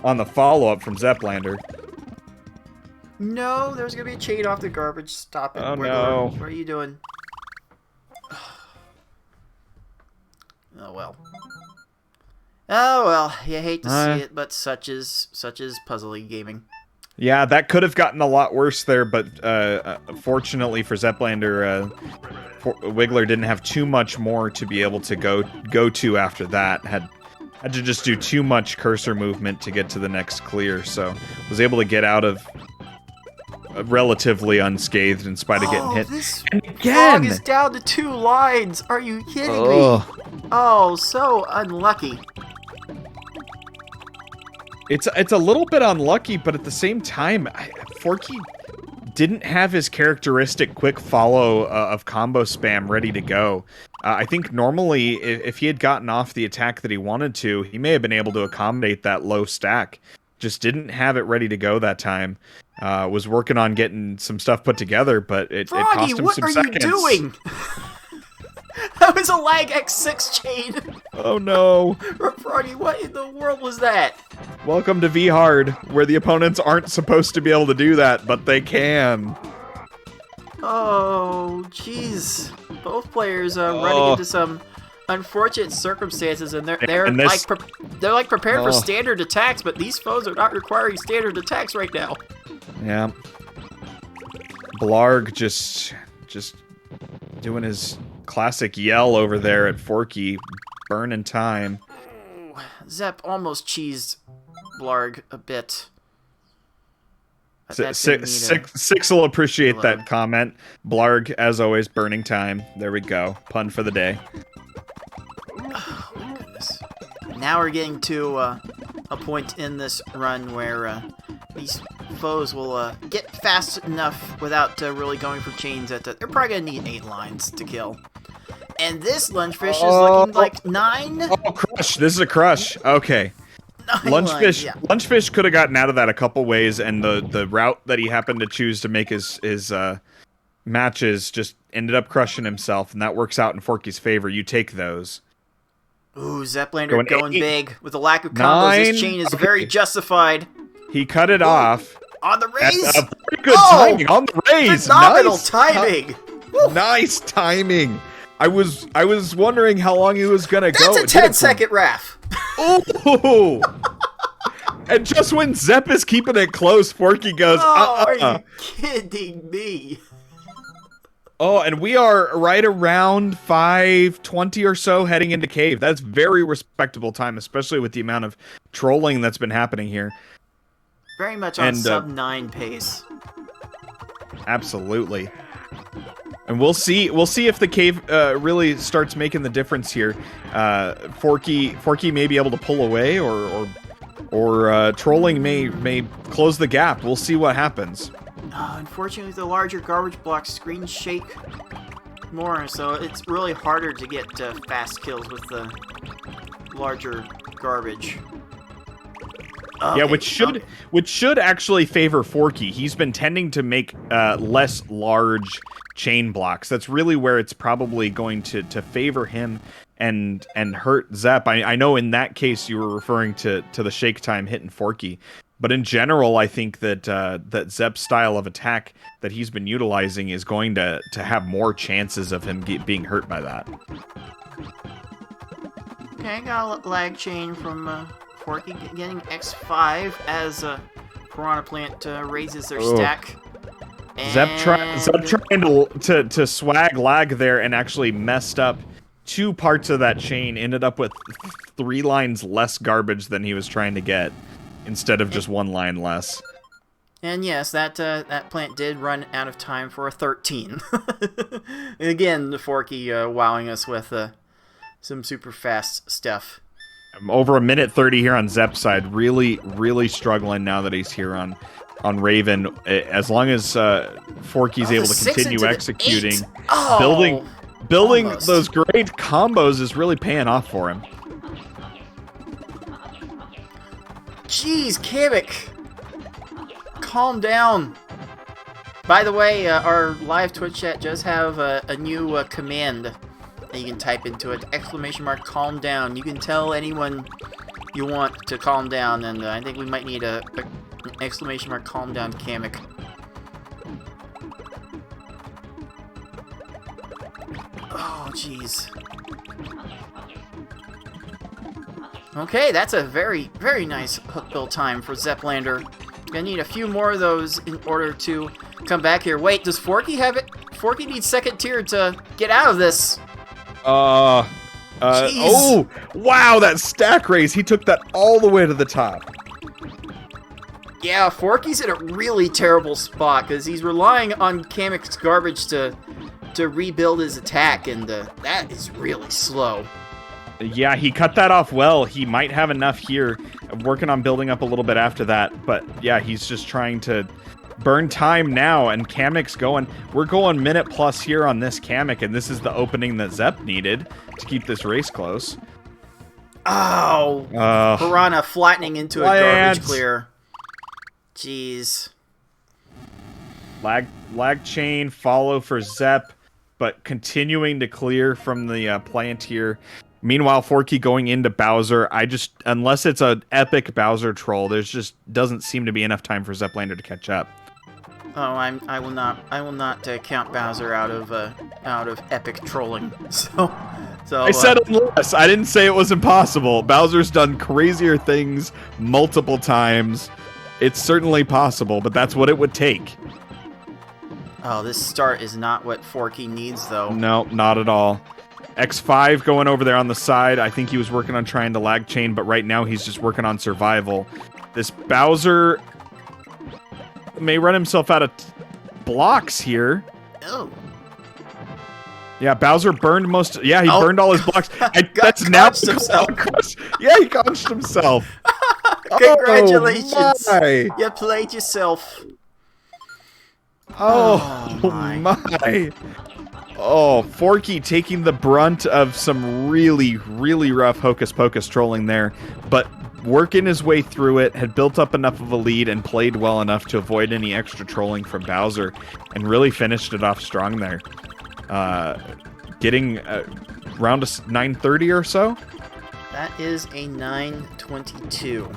On the follow-up from ZepLander. No, there's gonna be a chain off the garbage. Stop it. Oh, Wiggler. no. What are you doing? Oh well. Oh well. You hate to see it, but such is puzzly gaming. Yeah, that could have gotten a lot worse there, but fortunately for ZepLander, Wiggler didn't have too much more to be able to go to after that. Had to just do too much cursor movement to get to the next clear, so was able to get out of relatively unscathed in spite of getting hit. This and again, frog is down to 2 lines. Are you kidding me? Oh, so unlucky. It's a little bit unlucky, but at the same time, Forky didn't have his characteristic quick follow of combo spam ready to go. I think normally, if he had gotten off the attack that he wanted to, he may have been able to accommodate that low stack. Just didn't have it ready to go that time. Was working on getting some stuff put together, but it cost him some seconds. What are you doing? That was a lag X6 chain. Oh no. Froggy, what in the world was that? Welcome to V-Hard, where the opponents aren't supposed to be able to do that, but they can. Oh, jeez. Both players are running into some unfortunate circumstances, and they're like prepared for standard attacks, but these foes are not requiring standard attacks right now. Yeah. Blarg just doing his classic yell over there at Forky, burning time. Zep almost cheesed Blarg a bit. Six will appreciate that comment. Blarg, as always, burning time. There we go. Pun for the day. Oh my goodness. Now we're getting to a point in this run where these foes will get fast enough without really going for chains that they're probably going to need 8 lines to kill. And this lungefish is looking like 9. Oh, crush. This is a crush. Okay. Lungefish could have gotten out of that a couple ways, and the route that he happened to choose to make his matches just ended up crushing himself, and that works out in Forky's favor. You take those. Ooh, ZepLander going big. With the lack of combos, this chain is very justified. He cut it off. On the raise? Very good timing on the raise. Phenomenal timing. Nice timing. I was wondering how long he was gonna go. That's a 10-second raf. Ooh! And just when Zep is keeping it close, Forky goes, Are you kidding me? Oh, and we are right around 5:20 or so heading into cave. That's very respectable time, especially with the amount of trolling that's been happening here. Very much on sub-9 pace. Absolutely. And we'll see if the cave really starts making the difference here. Forky may be able to pull away, or trolling may close the gap. We'll see what happens. Unfortunately, the larger garbage blocks screen shake more, so it's really harder to get fast kills with the larger garbage. Okay. Yeah, which should actually favor Forky. He's been tending to make less large chain blocks. That's really where it's probably going to favor him and hurt Zep. I know in that case you were referring to the shake time hitting Forky, but in general, I think that that Zep's style of attack that he's been utilizing is going to have more chances of him being hurt by that. Okay, got a lag chain from Forky getting X5 as Piranha Plant raises their stack. Zep trying to swag lag there and actually messed up 2 parts of that chain. Ended up with 3 lines less garbage than he was trying to get. instead of just one line less. And yes, that plant did run out of time for a 13. And again, the Forky wowing us with some super fast stuff. Over 1:30 here on Zep's side. Really, really struggling now that he's here on Raven. As long as Forky's able to continue executing, building almost. those great combos is really paying off for him. Jeez, Kamek! Calm down. By the way, our live Twitch chat does have a new command that you can type into it. ! Calm down. You can tell anyone you want to calm down, and I think we might need a ! Calm down, Kamek. Oh, jeez. Okay, that's a very, very nice hook build time for ZepLander. Gonna need a few more of those in order to come back here. Wait, does Forky have it? Forky needs second tier to get out of this. Oh, wow, that stack raise. He took that all the way to the top. Yeah, Forky's in a really terrible spot because he's relying on Kamek's garbage to rebuild his attack, and that is really slow. Yeah, he cut that off well. He might have enough here. Working on building up a little bit after that. But yeah, he's just trying to burn time now. And Kamek's going. We're going minute plus here on this Kamek. And this is the opening that Zep needed to keep this race close. Oh. Piranha flattening into a garbage clear. Jeez. Lag chain follow for Zep. But continuing to clear from the plant here. Meanwhile, Forky going into Bowser. Unless it's an epic Bowser troll, there's just doesn't seem to be enough time for ZepLander to catch up. Oh, I will not count Bowser out of epic trolling. So I said unless. I didn't say it was impossible. Bowser's done crazier things multiple times. It's certainly possible, but that's what it would take. Oh, this start is not what Forky needs, though. No, not at all. X5 going over there on the side. I think he was working on trying to lag chain, but right now he's just working on survival. This Bowser may run himself out of blocks here. Oh. Yeah, Bowser burned most... Yeah, he burned all his blocks. That's now... himself. Yeah, he conched himself. Congratulations. Oh, you played yourself. Oh my. Oh, Forky taking the brunt of some really, really rough hocus-pocus trolling there, but working his way through it, had built up enough of a lead and played well enough to avoid any extra trolling from Bowser, and really finished it off strong there. Getting around a 9:30 or so? That is a 9:22.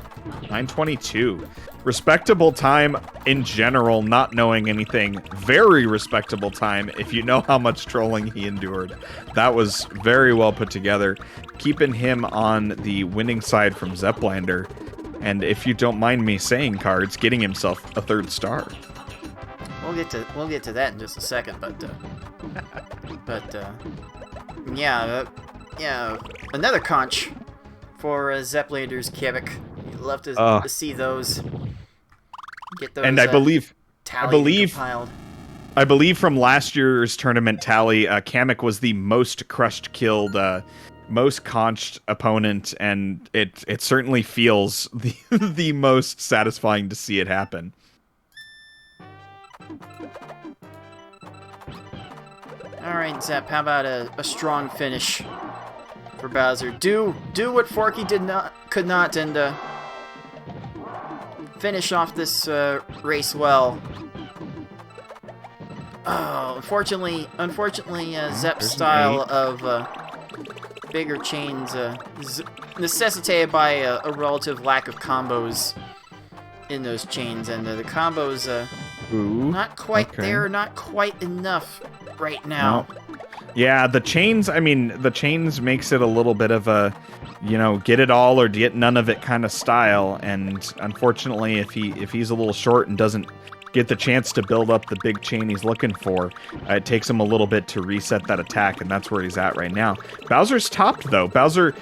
9:22. Respectable time in general, not knowing anything. Very respectable time if you know how much trolling he endured. That was very well put together. Keeping him on the winning side from ZepLander. And if you don't mind me saying, Cards, getting himself a 3rd star. We'll get to that in just a second, yeah, another conch for ZepLander's Kamek. You'd love to see those. Get those. And I believe compiled. I believe from last year's tournament tally, Kamek was the most crushed, killed, most conched opponent, and it certainly feels the most satisfying to see it happen. All right, Zep. How about a strong finish for Bowser? Do what Forky could not, and finish off this race well. Oh, unfortunately, Zep's style of bigger chains is necessitated by a relative lack of combos in those chains, and the combos not quite there, not quite enough right now. No. Yeah, the chains makes it a little bit of a, get it all or get none of it kind of style, and unfortunately if he's a little short and doesn't get the chance to build up the big chain he's looking for, it takes him a little bit to reset that attack, and that's where he's at right now. Bowser's topped though. Bowser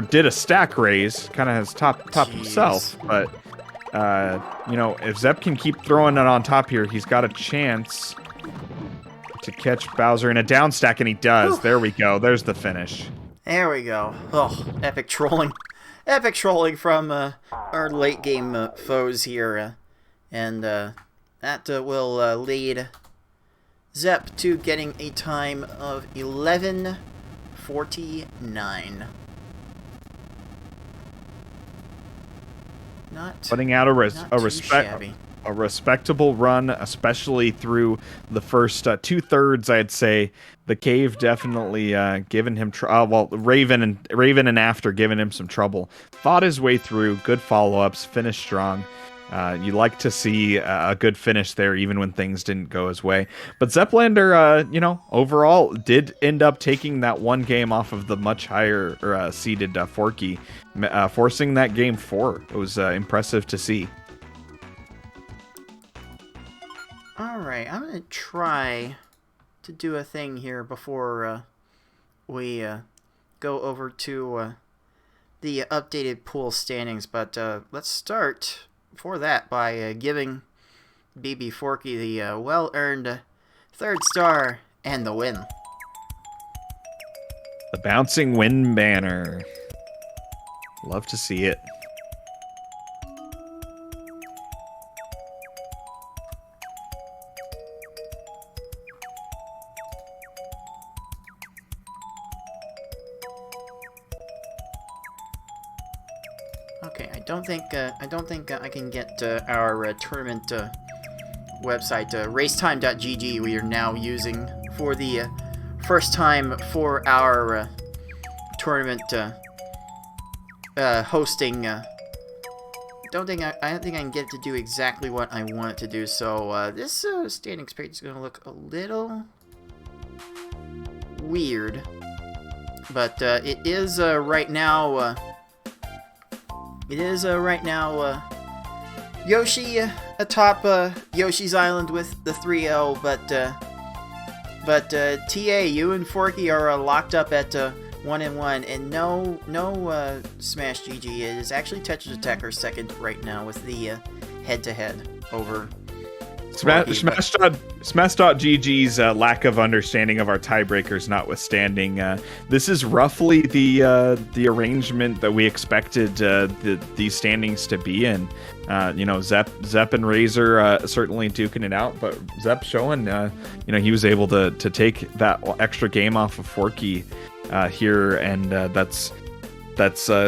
did a stack raise, kind of has topped himself, but If Zep can keep throwing it on top here, he's got a chance to catch Bowser in a down stack, and he does. Whew. There we go. There's the finish. There we go. Oh, epic trolling. Epic trolling from our late game foes here. And that will lead Zep to getting a time of 11:49. Putting out a shabby. respectable run, especially through the first 2/3. I'd say the cave definitely giving him Raven and After giving him some trouble. Fought his way through, good follow-ups, finished strong. You like to see a good finish there, even when things didn't go his way. But ZepLander, overall did end up taking that one game off of the much higher seeded Forky, forcing that game 4. It was impressive to see. Alright, I'm going to try to do a thing here before we go over to the updated pool standings. But let's start for that by giving Bbforky the well-earned 3rd star and the win. The bouncing win banner. Love to see it. Okay, I don't think I can get our tournament website, racetime.gg, we are now using for the first time for our tournament hosting. I don't think I can get it to do exactly what I want it to do. So this standings page is going to look a little weird, but it is right now. Yoshi atop Yoshi's Island with the 3-0, but TA, you and Forky are locked up at 1-1, and no Smash GG. It is actually Tetris Attacker second right now with the head-to-head over Smash.gg's lack of understanding of our tiebreakers notwithstanding, this is roughly the arrangement that we expected these standings to be in. Zep and Razor certainly duking it out, but Zep showing he was able to take that extra game off of Forky here, and that's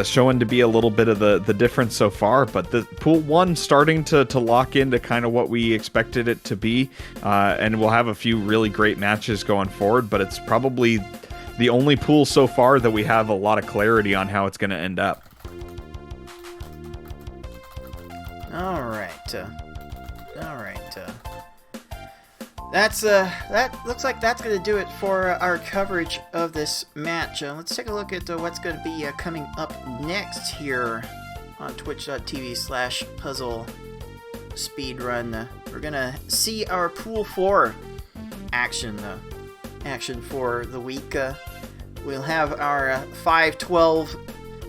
showing to be a little bit of the difference so far. But the pool 1 starting to lock into kind of what we expected it to be, and we'll have a few really great matches going forward, but it's probably the only pool so far that we have a lot of clarity on how it's going to end up. All right. That looks like that's going to do it for our coverage of this match. Let's take a look at what's going to be coming up next here on twitch.tv/Puzzle Speedrun. We're going to see our Pool 4 action for the week. We'll have our 5-12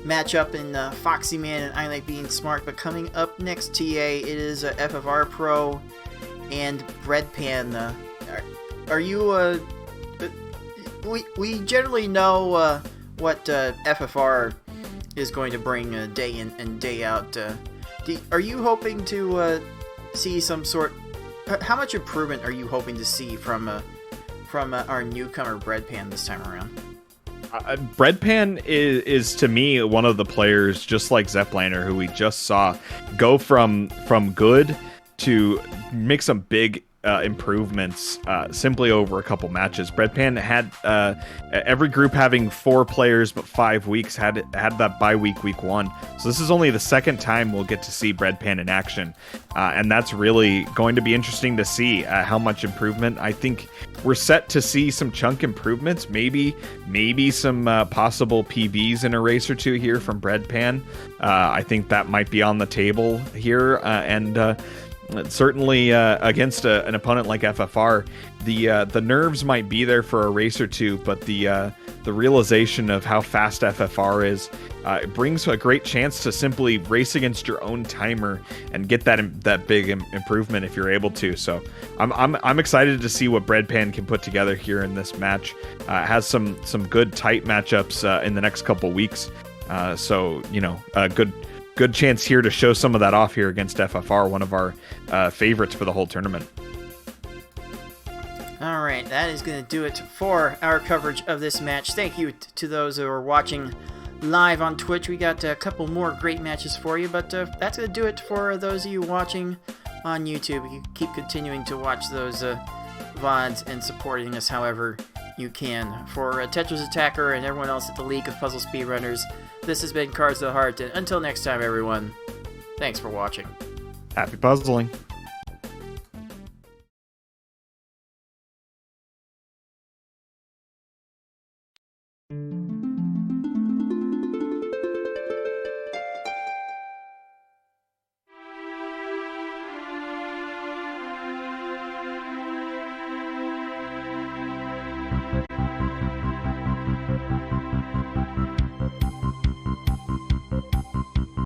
matchup in Foxy Man and I Like Being Smart, but coming up next, TA, it is FFR Pro and Breadpan. Are you we generally know what FFR is going to bring day in and day out. Are you hoping to see some sort? How much improvement are you hoping to see from our newcomer Breadpan this time around? Breadpan is to me one of the players, just like ZepLander, who we just saw go from good to make some big improvements simply over a couple matches. Breadpan had every group having 4 players, but 5 weeks had that bye week 1. So this is only the second time we'll get to see Breadpan in action, and that's really going to be interesting to see how much improvement. I think we're set to see some chunk improvements, maybe some possible PBs in a race or two here from Breadpan. I think that might be on the table here, and certainly against an opponent like FFR, the nerves might be there for a race or two, but the realization of how fast FFR is it brings a great chance to simply race against your own timer and get that big improvement if you're able to. So I'm excited to see what Breadpan can put together here in this match. It has some good tight matchups in the next couple weeks. So a good chance here to show some of that off here against FFR, one of our favorites for the whole tournament. Alright, that is going to do it for our coverage of this match. Thank you to those who are watching live on Twitch. We got a couple more great matches for you, but that's going to do it for those of you watching on YouTube. You keep continuing to watch those VODs and supporting us however you can. For Tetris Attacker and everyone else at the League of Puzzle Speedrunners, this has been Cards to the Heart, and until next time, everyone, thanks for watching. Happy puzzling.